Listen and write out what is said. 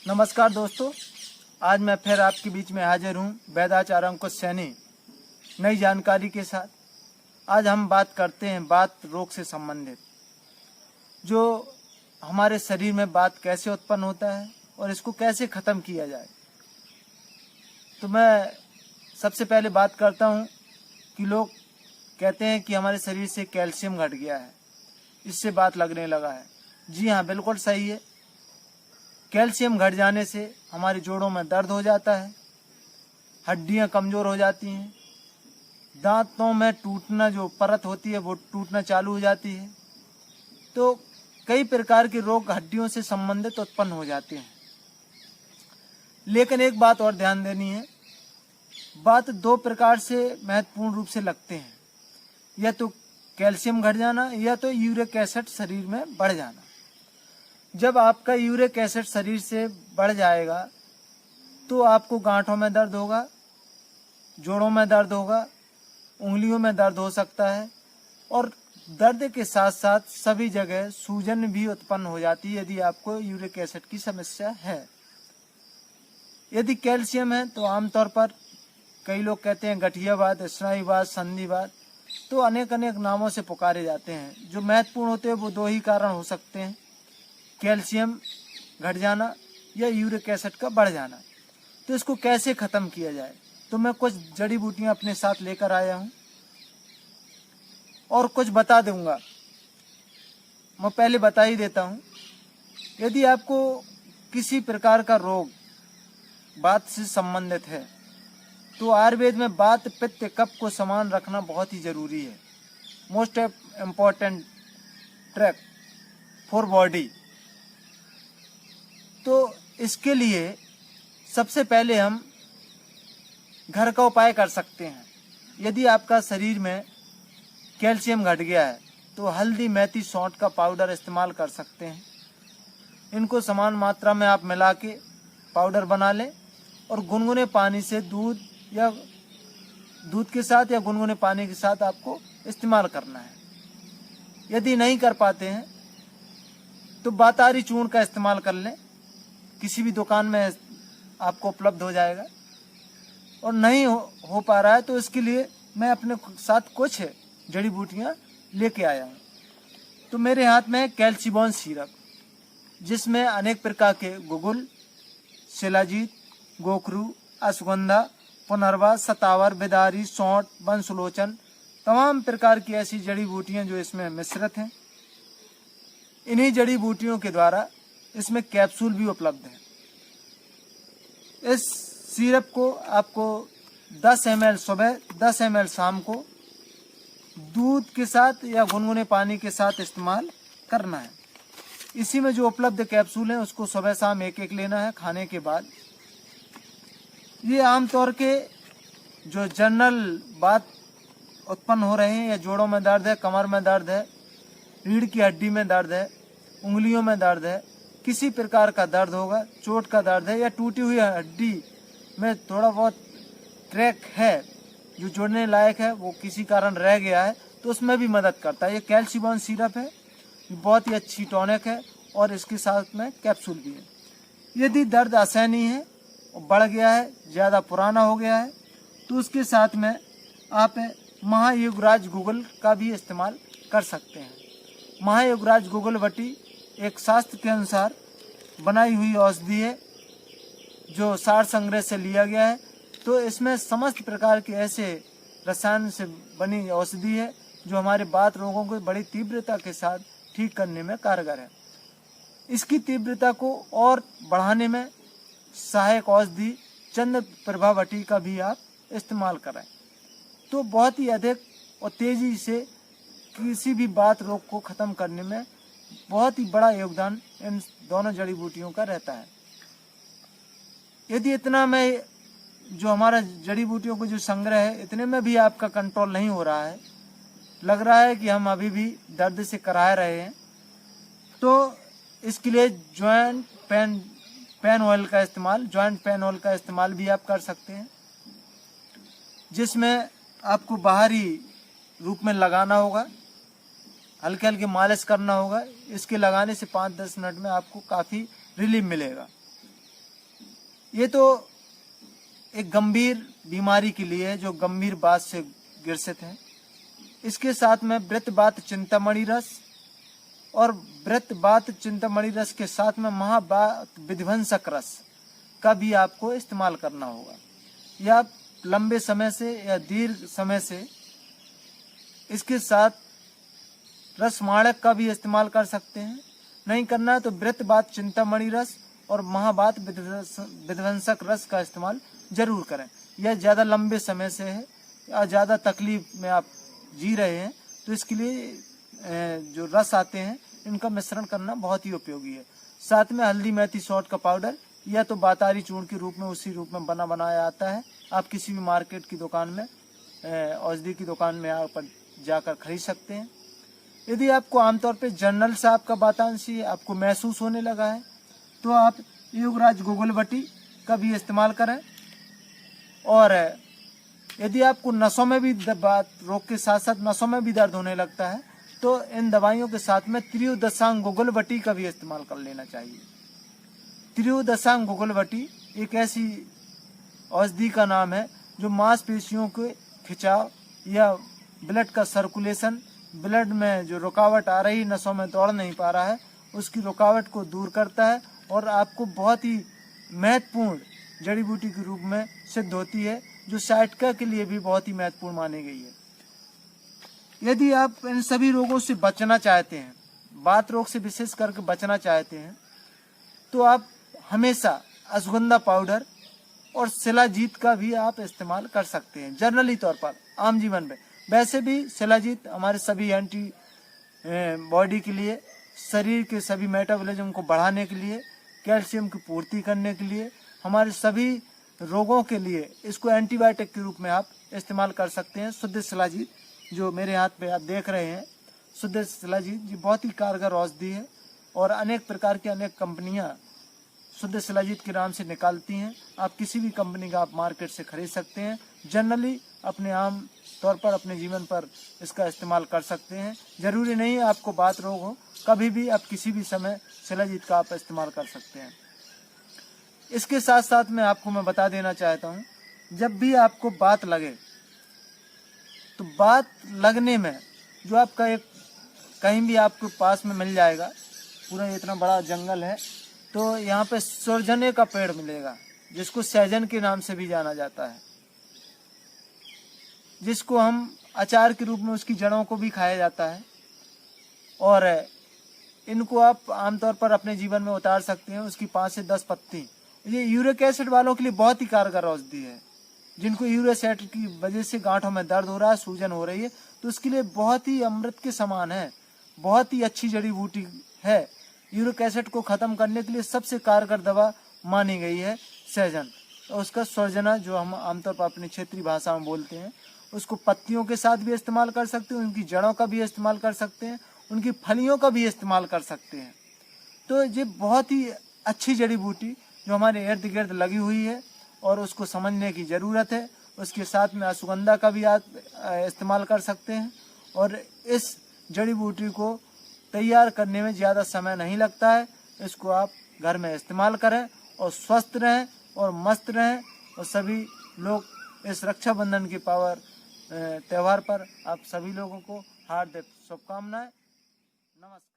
नमस्कार दोस्तों, आज मैं फिर आपके बीच में हाजिर हूँ वैद्याचार्य अंकुश सैनी नई जानकारी के साथ। आज हम बात करते हैं बात रोग से संबंधित, जो हमारे शरीर में बात कैसे उत्पन्न होता है और इसको कैसे ख़त्म किया जाए। तो मैं सबसे पहले बात करता हूँ कि लोग कहते हैं कि हमारे शरीर से कैल्शियम घट गया है, इससे बात लगने लगा है। जी हाँ, बिल्कुल सही है। कैल्शियम घट जाने से हमारे जोड़ों में दर्द हो जाता है, हड्डियां कमज़ोर हो जाती हैं, दांतों में टूटना जो परत होती है वो टूटना चालू हो जाती है। तो कई प्रकार के रोग हड्डियों से संबंधित उत्पन्न हो जाते हैं। लेकिन एक बात और ध्यान देनी है, बात दो प्रकार से महत्वपूर्ण रूप से लगते हैं, या तो कैल्शियम घट जाना या तो यूरिक एसिड शरीर में बढ़ जाना। जब आपका यूरिक एसिड शरीर से बढ़ जाएगा तो आपको गांठों में दर्द होगा, जोड़ों में दर्द होगा, उंगलियों में दर्द हो सकता है और दर्द के साथ साथ सभी जगह सूजन भी उत्पन्न हो जाती है यदि आपको यूरिक एसिड की समस्या है। यदि कैल्शियम है तो आमतौर पर कई लोग कहते हैं गठियावाद, स्नायुवाद, संधिवाद, तो अनेक नामों से पुकारे जाते हैं। जो महत्वपूर्ण होते हैं वो दो ही कारण हो सकते हैं, कैल्शियम घट जाना या यूरिक एसिड का बढ़ जाना। तो इसको कैसे ख़त्म किया जाए, तो मैं कुछ जड़ी बूटियां अपने साथ लेकर आया हूं और कुछ बता दूंगा। मैं पहले बता ही देता हूं, यदि आपको किसी प्रकार का रोग वात से संबंधित है तो आयुर्वेद में वात, पित्त, कफ को समान रखना बहुत ही जरूरी है। Most important track for body. तो इसके लिए सबसे पहले हम घर का उपाय कर सकते हैं। यदि आपका शरीर में कैल्शियम घट गया है तो हल्दी, मेथी, सौंठ का पाउडर इस्तेमाल कर सकते हैं। इनको समान मात्रा में आप मिला के पाउडर बना लें और गुनगुने पानी से दूध के साथ या गुनगुने पानी के साथ आपको इस्तेमाल करना है। यदि नहीं कर पाते हैं तो बातारी चूर्ण का इस्तेमाल कर लें, किसी भी दुकान में आपको उपलब्ध हो जाएगा। और नहीं हो पा रहा है तो इसके लिए मैं अपने साथ कुछ जड़ी बूटियां लेके आया हूँ। तो मेरे हाथ में है कैल्शिबॉन सिरप, जिसमें अनेक प्रकार के गुगुल, शिलाजीत, गोखरू, अश्वगंधा, पुनर्वा, सतावर, बिदारी, सौंठ, बंसलोचन, तमाम प्रकार की ऐसी जड़ी बूटियां जो इसमें मिश्रित हैं। इन्हीं जड़ी बूटियों के द्वारा इसमें कैप्सूल भी उपलब्ध है। इस सिरप को आपको 10 ml सुबह, 10 ml शाम को दूध के साथ या गुनगुने पानी के साथ इस्तेमाल करना है। इसी में जो उपलब्ध कैप्सूल हैं उसको सुबह शाम एक लेना है खाने के बाद। ये आमतौर के जो जनरल बात उत्पन्न हो रहे हैं, या जोड़ों में दर्द है, कमर में दर्द है, रीढ़ की हड्डी में दर्द है, उंगलियों में दर्द है, किसी प्रकार का दर्द होगा, चोट का दर्द है या टूटी हुई हड्डी में थोड़ा बहुत क्रैक है जो जोड़ने लायक है, वो किसी कारण रह गया है, तो उसमें भी मदद करता है। ये कैल्शिबॉन सिरप है, बहुत ही अच्छी टॉनिक है और इसके साथ में कैप्सूल भी है। यदि दर्द असहनीय है, बढ़ गया है, ज़्यादा पुराना हो गया है, तो उसके साथ में आप महायुगराज गुगल का भी इस्तेमाल कर सकते हैं। महायुगराज गुगल वटी एक शास्त्र के अनुसार बनाई हुई औषधि है जो सार संग्रह से लिया गया है। तो इसमें समस्त प्रकार के ऐसे रसायन से बनी औषधि है जो हमारे वात रोगों को बड़ी तीव्रता के साथ ठीक करने में कारगर है। इसकी तीव्रता को और बढ़ाने में सहायक औषधि चंद्र प्रभावटी का भी आप इस्तेमाल करें तो बहुत ही अधिक और तेजी से किसी भी वात रोग को खत्म करने में बहुत ही बड़ा योगदान इन दोनों जड़ी बूटियों का रहता है। यदि इतना में जो हमारा जड़ी बूटियों को जो संग्रह है, इतने में भी आपका कंट्रोल नहीं हो रहा है, लग रहा है कि हम अभी भी दर्द से कराह रहे हैं, तो इसके लिए जॉइंट पेन ऑयल का इस्तेमाल भी आप कर सकते हैं, जिसमें आपको बाहरी रूप में लगाना होगा, हल्के हल्के मालिश करना होगा। इसके लगाने से 5-10 मिनट में आपको काफ़ी रिलीफ मिलेगा। ये तो एक गंभीर बीमारी के लिए है जो गंभीर बात से ग्रसित है। इसके साथ में वृत्तवात चिंतामणि रस और वृत्तवात चिंतामणि रस के साथ में महावात विध्वंसक रस का भी आपको इस्तेमाल करना होगा। या आप लंबे समय से या दीर्घ समय से इसके साथ रसमाणक का भी इस्तेमाल कर सकते हैं। नहीं करना है तो वृत्तवात चिंतामणि रस और महावात विध्वंसक रस का इस्तेमाल जरूर करें। यह ज़्यादा लंबे समय से है या ज़्यादा तकलीफ में आप जी रहे हैं तो इसके लिए जो रस आते हैं इनका मिश्रण करना बहुत ही उपयोगी है। साथ में हल्दी मेथी सौंठ का पाउडर या तो बातारी चूर्ण के रूप में उसी रूप में बनाया आता है। आप किसी भी मार्केट की दुकान में औषधि की दुकान में आप जाकर खरीद सकते हैं। यदि आपको आमतौर पे जर्नल से आपका वातांश आपको महसूस होने लगा है तो आप योगराज गुगलवटी का भी इस्तेमाल करें। और यदि आपको नसों में भी बात रोग के साथ साथ नसों में भी दर्द होने लगता है तो इन दवाइयों के साथ में त्रियोदशांग गुगलवटी का भी इस्तेमाल कर लेना चाहिए। त्रियोदशांग गुगलवटी एक ऐसी औषधि का नाम है जो मांसपेशियों के खिंचाव या ब्लड का सर्कुलेशन, ब्लड में जो रुकावट आ रही नसों में दौड़ नहीं पा रहा है उसकी रुकावट को दूर करता है और आपको बहुत ही महत्वपूर्ण जड़ी बूटी के रूप में सिद्ध होती है जो साइटिका के लिए भी बहुत ही महत्वपूर्ण मानी गई है। यदि आप इन सभी रोगों से बचना चाहते हैं, बात रोग से विशेष करके बचना चाहते हैं तो आप हमेशा अश्वगंधा पाउडर और शिलाजीत का भी आप इस्तेमाल कर सकते हैं जनरली तौर पर आम जीवन में। वैसे भी शिलाजीत हमारे सभी एंटी बॉडी के लिए, शरीर के सभी मेटाबॉलिज्म को बढ़ाने के लिए, कैल्शियम की पूर्ति करने के लिए, हमारे सभी रोगों के लिए इसको एंटीबायोटिक के रूप में आप इस्तेमाल कर सकते हैं। शुद्ध शिलाजीत जो मेरे हाथ पे आप देख रहे हैं, शुद्ध शिलाजीत ये बहुत ही कारगर औषधि है और अनेक प्रकार की अनेक कंपनियां शुद्ध शिलाजीत के नाम से निकालती हैं। आप किसी भी कंपनी का आप मार्केट से खरीद सकते हैं। जनरली अपने आम तौर पर अपने जीवन पर इसका इस्तेमाल कर सकते हैं। जरूरी नहीं है आपको बात रोग हो, कभी भी आप किसी भी समय शिलाजीत का आप इस्तेमाल कर सकते हैं। इसके साथ साथ में आपको मैं बता देना चाहता हूँ, जब भी आपको बात लगे तो बात लगने में जो आपका एक कहीं भी आपके पास में मिल जाएगा, पूरा इतना बड़ा जंगल है तो यहाँ पे सुरजने का पेड़ मिलेगा जिसको सहजन के नाम से भी जाना जाता है, जिसको हम अचार के रूप में उसकी जड़ों को भी खाया जाता है। और इनको आप आमतौर पर अपने जीवन में उतार सकते हैं। उसकी 5 से 10 पत्ती ये यूरिक एसिड वालों के लिए बहुत ही कारगर औषधि है। जिनको यूरिक एसिड की वजह से गांठों में दर्द हो रहा है, सूजन हो रही है, तो उसके लिए बहुत ही अमृत के समान है, बहुत ही अच्छी जड़ी बूटी है। यूरिक एसिड को खत्म करने के लिए सबसे कारगर दवा मानी गई है सहजन। और उसका सुरजना जो हम आमतौर पर अपनी क्षेत्रीय भाषा में बोलते हैं, उसको पत्तियों के साथ भी इस्तेमाल कर सकते हैं, उनकी जड़ों का भी इस्तेमाल कर सकते हैं, उनकी फलियों का भी इस्तेमाल कर सकते हैं। तो ये बहुत ही अच्छी जड़ी बूटी जो हमारे इर्द गिर्द लगी हुई है और उसको समझने की ज़रूरत है। उसके साथ में अश्वगंधा का भी आप इस्तेमाल कर सकते हैं। और इस जड़ी बूटी को तैयार करने में ज़्यादा समय नहीं लगता है। इसको आप घर में इस्तेमाल करें और स्वस्थ रहें और मस्त रहें। और सभी लोग इस रक्षाबंधन के त्यौहार पर आप सभी लोगों को हार्दिक शुभकामनाएं। नमस्कार।